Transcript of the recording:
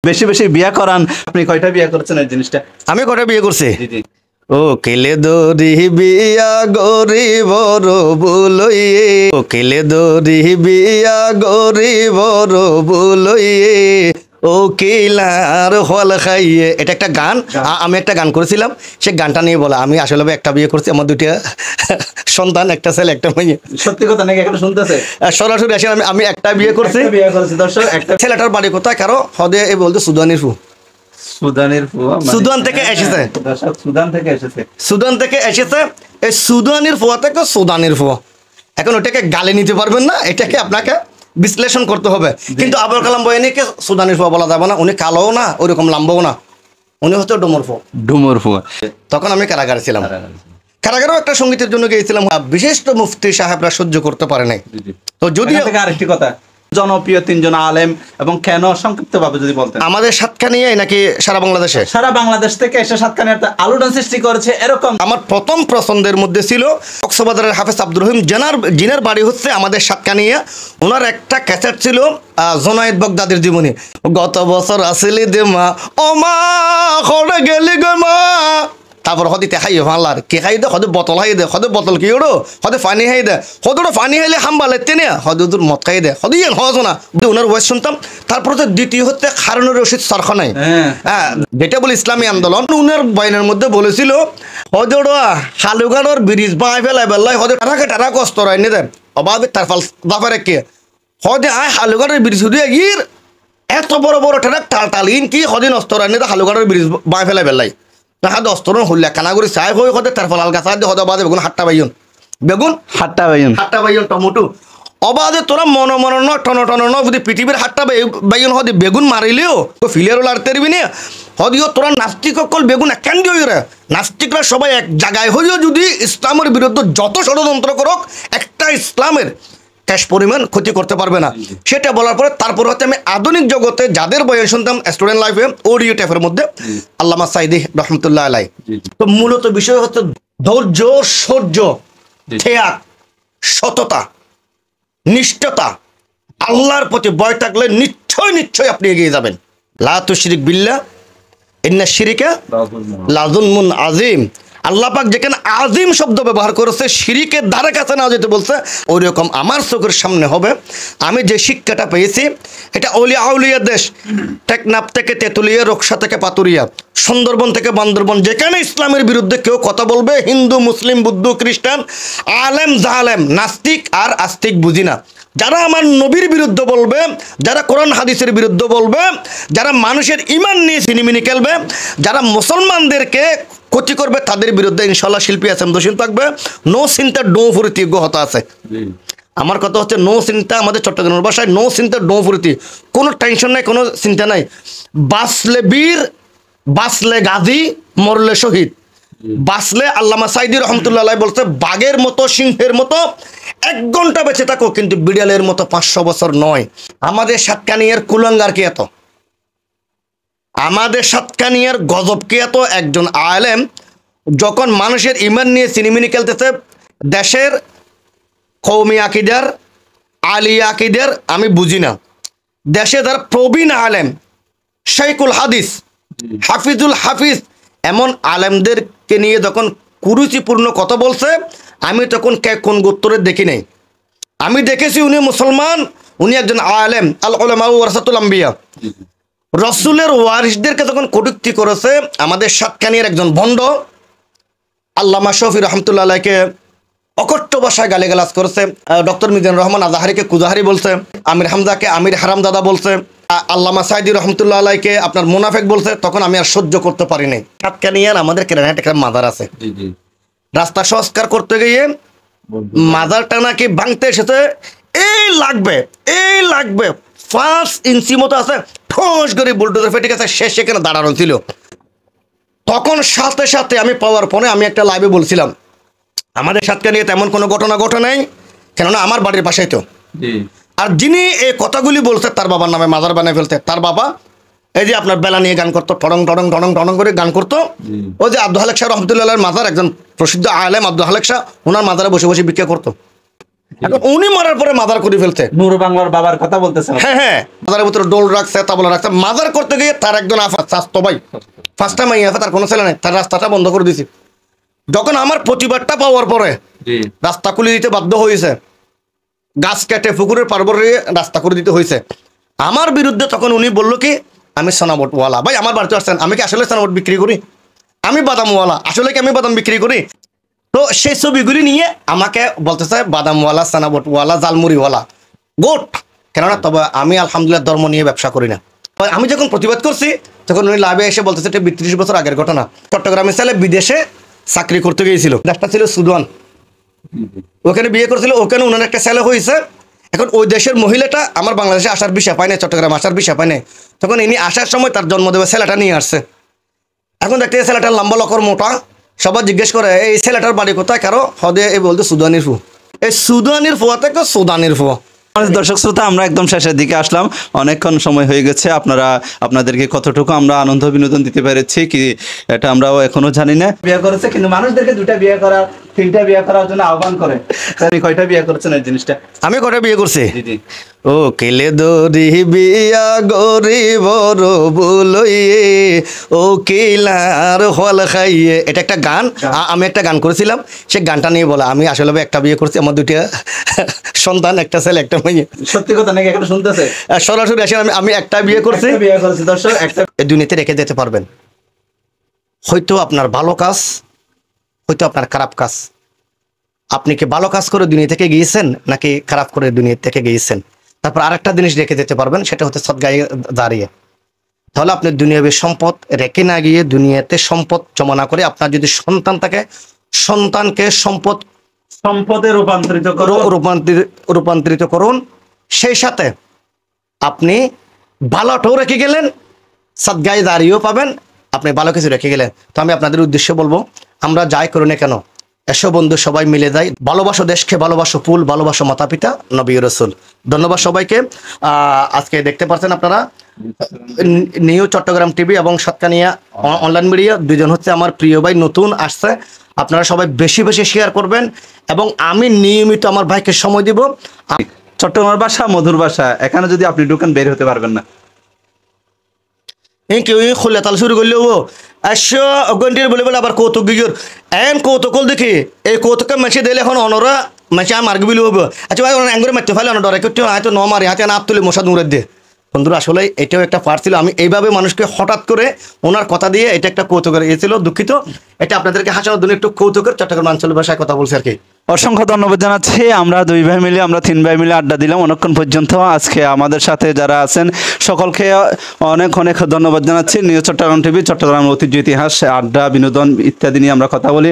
বেশি বেশি বিয়া করান। আপনি কয়টা বিয়া করেছেন এই জিনিসটা? আমি কয়টা বিয়ে করছি? জি জি। ও কেলে দরি বিয়া গরিবর বুলইয়ে, ও কেলে দরি বিয়া গরিবর বুলইয়ে, ও কিলার হল খাইয়ে। এটা একটা গান, আমি একটা গান করেছিলাম, সে গানটা নিয়ে বলা। আমি আসলে একটা বিয়ে করছি, আমার দুইটা সন্তান, একটা ছেলে একটা মেয়ে। সত্যি কথা নাকি? একটা শুনতেছে সরাসরি আসে আমি একটা বিয়ে করছি। বিয়ে করেছি দর্শক। একটা ছেলেটার বাড়ি কোথায় কারো হদে এ বলতে সুদানির ফু, সুদানের ফুয়া, সুদান থেকে এসেছে। দর্শক সুদান থেকে এসেছে। সুদান থেকে এসেছে। এই সুদানির ফুয়া থেকে সুদানির ফুয়া। এখন ওটাকে গালে নিতে পারবেন না, এটাকে আপনাকে বিশ্লেষণ করতে হবে। কিন্তু আবুল কালাম বয়ানিকে সুদানির ফুয়া বলা যাবে না, উনি কালোও না ওইরকম লাম্বও না, উনি হচ্ছে ডুমুর ফুয়া। ডুমুর ফুয়া। তখন আমি কারাগারে ছিলাম। কারাগারেও একটা সঙ্গীতের জন্য গিয়েছিলাম, বিশিষ্ট মুফতি সাহেবরা সহ্য করতে পারে নাই। তো যদিও আরেকটি কথা, জনপ্রিয় তিনজন আলেম এবং কেন সংক্ষিপ্ত ভাবে যদি বলতেন? আমাদের সাতখানিয়ায় নাকি সারা বাংলাদেশে? সারা বাংলাদেশ থেকে এসে সাতখানিয়াতে আলোড়ন সৃষ্টি করেছে এরকম। আমার প্রথম পছন্দের মধ্যে ছিল কক্সবাজারের হাফেজ আব্দুর রহিম, জিনার বাড়ি হচ্ছে আমাদের সাতখানিয়া। ওনার একটা ক্যাসেট ছিল জোনায়েদ বগদাদির জীবনী। গত বছর আসিলি দে মা, ও মা খড়ে গেলি গে মা। তারপর হদিতে হাই ভাল্লার কে খাই দে, হদে বোতল হাই দে, হদে বোতল কি ওড়ো, হদে পানি হাই দে, হদোড়ো পানি হাইলে হাম্বালে তেনে, হদে ওদের মদ খাই দে, হদে ইয়েন হওয়া শোনা। ওনার ওয়েস শুনতাম। তারপর হচ্ছে দ্বিতীয় হচ্ছে হারুনুর রশিদ সরখানাই, হ্যাঁ, যেটা বলে ইসলামী আন্দোলন। উনার বয়ানের মধ্যে বলেছিল হদোড়ো হালুগাড়োর ব্রিজ বাঁই ফেলাই বেল্লাই হদে টারাকে টারা কষ্ট রায় নে দেন অবাবে তার ফাল দাফারে কে হদে আয় হালুগাড়োর ব্রিজ হুদিয়া গির এত বড় বড় টারা টাল টাল ইন কি হদে নষ্ট রায় নে দে হালুগাড়োর ব্রিজ বাঁই ফেলাই বেল্লাই তাহা দস্তরণ হইলা কানাগুড়ি চাই হয়ে হতে তার ফল আলগা চাই হদে বাদে বেগুন হাট্টা বাইন বেগুন হাট্টা বাইন টমেটো অবাধে তোরা মন মন ন টন টন ন যদি পৃথিবীর হাট্টা বাইন হদি বেগুন মারিলেও ফিলেরও লাড়তে পারবি না। হদিও তোরা নাস্তিক অকল বেগুন একান দিয়ে রে, নাস্তিকরা সবাই এক জায়গায় হইও যদি ইসলামের বিরুদ্ধে যত ষড়যন্ত্র করুক একটা ইসলামের ক্যাশ পরিমাণ ক্ষতি করতে পারবে না। সেটা বলার পরে তারপর হচ্ছে আমি আধুনিক জগতে যাদের বয়ান শুনতাম স্টুডেন্ট লাইফে অডিও ট্যাপের মধ্যে আল্লামা সাইদি রহমতুল্লাহ আলাই। তো মূলত বিষয় হচ্ছে ধৈর্য, সহ্য, ত্যাগ, সততা, নিষ্ঠতা, আল্লাহর প্রতি ভয় থাকলে নিশ্চয় আপনি এগিয়ে যাবেন। লা তুশরিক বিল্লাহ ইন্না শিরিকা লাযুলমুন আযীম। আল্লাহ পাক যেখানে আজিম শব্দ ব্যবহার করেছে, শিরিকের ধারে কাছে না যেতে বলছে, ওই রকম আমার চোখের সামনে হবে। আমি যে শিক্ষাটা পেয়েছি এটা অলিয়া আউলিয়া দেশ, টেকনাফ থেকে তেঁতুলিয়া, রোকসা থেকে পাতুরিয়া, সুন্দরবন থেকে বান্দরবন, যেখানে ইসলামের বিরুদ্ধে কেউ কথা বলবে, হিন্দু মুসলিম বৌদ্ধ খ্রিস্টান, আলেম জালেম, নাস্তিক আর আস্তিক বুঝি না, যারা আমার নবীর বিরুদ্ধে বলবে, যারা কোরআন হাদিসের বিরুদ্ধে বলবে, যারা মানুষের ইমান নিয়ে সিনিমিনি খেলবে, যারা মুসলমানদেরকে ক্ষতি করবে, তাদের বিরুদ্ধে ইনশাল্লাহ শিল্পী আছেন দোষী থাকবে। নো চিন্তা ডো ফুরিতি হতে আছে। আমার কথা হচ্ছে নো চিন্তা, আমাদের চট্টগ্রামের ভাষায় নো চিন্তা ডো ফুরিতি, কোনো টেনশন নাই, কোনো চিন্তা নাই। বাঁচলে বীর, বাঁচলে গাজী, মরলে শহীদ। বাঁচলে আল্লামা সাইদি রহমতুল্লাহ বলছে বাঘের মতো সিংহের মতো 1 ঘন্টা বেঁচে থাকো, কিন্তু বিড়ালের মতো 500 বছর নয়। আমাদের সাতকানিয়ার কুলাঙ্গার কি এত, আমাদের সাতকানিয়ার গজব কি এত? একজন আলেম যখন মানুষের ইমান নিয়ে সিনেমিনি খেলতেছে, দেশের কওমি আকিদার, আলী আকিদার আমি বুঝি না, দেশে যারা প্রবীণ আলেম, শাইখুল হাদিস, হাফিজুল হাফিজ, এমন আলেমদেরকে নিয়ে যখন কুরুচিপূর্ণ কথা বলছে, আমি তখন কোন গোত্তরে দেখি নাই। আমি দেখেছি উনি মুসলমান, উনি একজন আলেম, আল উলামা ওয়ারাসাতুল আম্বিয়া, রসুলের ওয়ারিসদেরকে যখন কটূক্তি করেছে, আমাদের সাতকানিয়ার একজন ভণ্ড আল্লামা শফি রহমতুল্লাহ আলাইকে অকট্ট ভাষায় গালিগালাজ করেছে, ডক্টর মিজানুর রহমান আজাহারিকে কুজাহারি বলছে, আমির হামজাকে আমির হারামদাদা বলছে, আল্লামা সাইদি রহমতুল্লাহ আলাইকে আপনার মুনাফেক বলছে। তখন আমি আর সহ্য করতে পারিনি। সাতকানিয়ার আমাদের কেরানিহাট একটা মাজার আছে, রাস্তা সংস্কার করতে গিয়ে মাজারটা নাকি ভাঙতে এসেছে, এই লাগবে 5 ইঞ্চি মতো আছে, ঠোঁস করে বুলডোজার ফেটে গেছে, শেষ সেখানে দাঁড়ানো ছিল। তখন সাথে সাথে আমি পাওয়ার ফোনে আমি একটা লাইভে বলছিলাম আমাদের সাতকানিয়া তেমন কোনো ঘটনা ঘটে নাই, কেননা আমার বাড়ির পাশেই তো। আর যিনি এই কথাগুলি বলছে তার বাবার নামে মাজার বানিয়ে ফেলতে। তার বাবা এই যে আপনার বেলা নিয়ে গান করতো, টড়ং টড়ং টড়ং টড়ং করে গান করতো। ওই যে আব্দুল হালেক শাহ রহমতুল্লাহ মাজার, একজন প্রসিদ্ধ আলেম আব্দুল হালেক শাহ, ওনার মাজারে বসে বসে ভিক্ষা করতো। এখন উনি মারার পরে মাদার করে ফেলতে। নূর বাংলার বাবার কথা বলতেছেন? হ্যাঁ হ্যাঁ, মাদারের ভিতরে ডোল রাখছে, তাবলা রাখছে, মাদার করতে গিয়ে তার একজন আফা চাস্তো ভাই, ফার্স্ট টাইম আইয়া তার কোনো ছেলে নাই, তার রাস্তাটা বন্ধ করে দিছি। যখন আমার প্রতিবাদটা পাওয়ার পরে রাস্তা খুলে দিতে বাধ্য হয়েছে, গাছ কেটে পুকুরের পার্বরে রাস্তা করে দিতে হয়েছে আমার বিরুদ্ধে, তখন উনি বললো কি আমি সোনাবটওয়ালা। ভাই আমার বাড়িতে আসছেন, আমি কি আসলে সোনাবট বিক্রি করি? আমি বাদামওয়ালা, আসলে কি আমি বাদাম বিক্রি করি? তো সেই ছবিগুলি নিয়ে আমাকে বলতেছে বাদামওয়ালা, সোনাবটওয়ালা, জালমুড়িওয়ালা, গোট। কেননা তবে আমি আলহামদুলিল্লাহ ধর্ম নিয়ে ব্যবসা করি না। আমি যখন প্রতিবাদ করছি তখন উনি লাভে এসে বলতেছে এটা 32 বছর আগের ঘটনা। চট্টগ্রামে ছেলে বিদেশে চাকরি করতে গিয়েছিল, দেশটা ছিল সুদান, ওখানে বিয়ে করেছিল, ওখানে ওনার একটা ছেলে হয়েছে। এখন ওই দেশের মহিলাটা আমার বাংলাদেশে আসার বিষয় পায় না, চট্টগ্রাম আসার বিষয় পায় না, তখন ইনি আসার সময় তার জন্মদেবে ছেলেটা নিয়ে আসছে। এখন দেখতে ছেলেটার লম্বা লকর মোটা, সবাই জিজ্ঞেস করে এই ছেলেটার বাড়ি কোথায়, কারো হদে এই বলতে সুদানির ফু, এই সুদানির ফুয়া থেকে সুদানির ফুয়া। দর্শক শ্রোতা, আমরা একদম শেষের দিকে আসলাম, অনেকক্ষণ সময় হয়ে গেছে। আপনাদেরকে কতটুকু আমরা আনন্দ বিনোদন দিতে পেরেছি কি এটা আমরাও এখনো জানি না। বিয়ে করেছে কিন্তু মানুষদেরকে 2টা বিয়ে করা, 3টা বিয়ে করার জন্য আহ্বান করে। আপনি কয়টা বিয়ে করেছেন এই জিনিসটা? আমি কটা বিয়ে করছি? জি জি। ও কেলে দরি বিয়া গরিব বলইয়ে, ও কিলার হল খাইয়ে, এটা একটা গান। আমি একটা গান করেছিলাম, সে গানটা নিয়ে বলা আমি আসলে একটা বিয়ে করছি, আমার 2টা সন্তান, একটা ছেলে একটা মেয়ে। সত্যি কথা নাকি এখন শুনতেছে? সরাসরি আসে আমি একটা বিয়ে করছি। বিয়ে করেছি দর্শক, একটা এই দুনিয়াতে রেখে যেতে পারবেন, হয়তো আপনার ভালো কাজ, হয়তো আপনার খারাপ কাজ। আপনি কি ভালো কাজ করে দুনিয়া থেকে গিয়েছেন নাকি খারাপ করে দুনিয়া থেকে গিয়েছেন? তারপর আরেকটা জিনিস রেখে যেতে পারবেন, সেটা হচ্ছে সদগায়ে দাঁড়িয়ে। তাহলে আপনি দুনিয়াবী সম্পদ রেখে না গিয়ে, দুনিয়াতে সম্পদ জমা না করে, আপনার যদি সন্তান থাকে সন্তানকে সম্পদে রূপান্তরিত করুন। সেই সাথে আপনি ভালোটাও রেখে গেলেন, সদগায়ে দাঁড়িয়েও পাবেন, আপনি ভালো কিছু রেখে গেলেন। তো আমি আপনাদের উদ্দেশ্যে বলবো, আমরা যাই করি না কেন, এসো বন্ধু সবাই মিলে যাই, ভালোবাসো দেশকে, ভালোবাসো ফুল, ভালোবাসো মাতা পিতা, নবী রাসূল। ধন্যবাদ সবাইকে। আজকে দেখতে পাচ্ছেন আপনারা নিউ চট্টগ্রাম টিভি এবং সাতকানিয়া অনলাইন মিডিয়া, দুজন হচ্ছে আমার প্রিয় ভাই, নতুন আসছে। আপনারা সবাই বেশি বেশি শেয়ার করবেন এবং আমি নিয়মিত আমার ভাইকে সময় দিব। চট্টগ্রামের ভাষা মধুর ভাষা, এখানে যদি আপনি ঢুকেন বের হতে পারবেন না। কেউ খুলে তাল শুরু করলেও আসো অগন্টির বলে বলে আবার কৌতুক গিয়ে এন কৌতুক দেখি, এই কৌতুকে মেছে দিলে এখন অনরা মেছে আর মার্গ বিলি হবো। আচ্ছা ভাই অ্যাঙ্গরে মারতে ফেলে অন ডরে কেউ হয়তো ন মারি হাতে না তুলে মশা দূরে দিয়ে। বন্ধুরা আসলে এটাও একটা পার্ট ছিল, আমি এইভাবে মানুষকে হঠাৎ করে ওনার কথা দিয়ে এটা একটা কৌতুকের ইয়ে ছিল, দুঃখিত। এটা আপনাদেরকে হাসানোর জন্য একটু কৌতুকের চট্টগ্রাম আঞ্চলিক ভাষায় কথা বলছি আর কি। অসংখ্য ধন্যবাদ জানাচ্ছি। আমরা 2 ভাই মিলে, আমরা 3 ভাই মিলে আড্ডা দিলাম অনেকক্ষণ পর্যন্ত। আজকে আমাদের সাথে যারা আছেন সকলকে অনেক অনেক ধন্যবাদ জানাচ্ছি। নিউজ চট্টগ্রাম টিভি, চট্টগ্রামের ঐতিহ্য, ইতিহাস, আড্ডা, বিনোদন ইত্যাদি নিয়ে আমরা কথা বলি।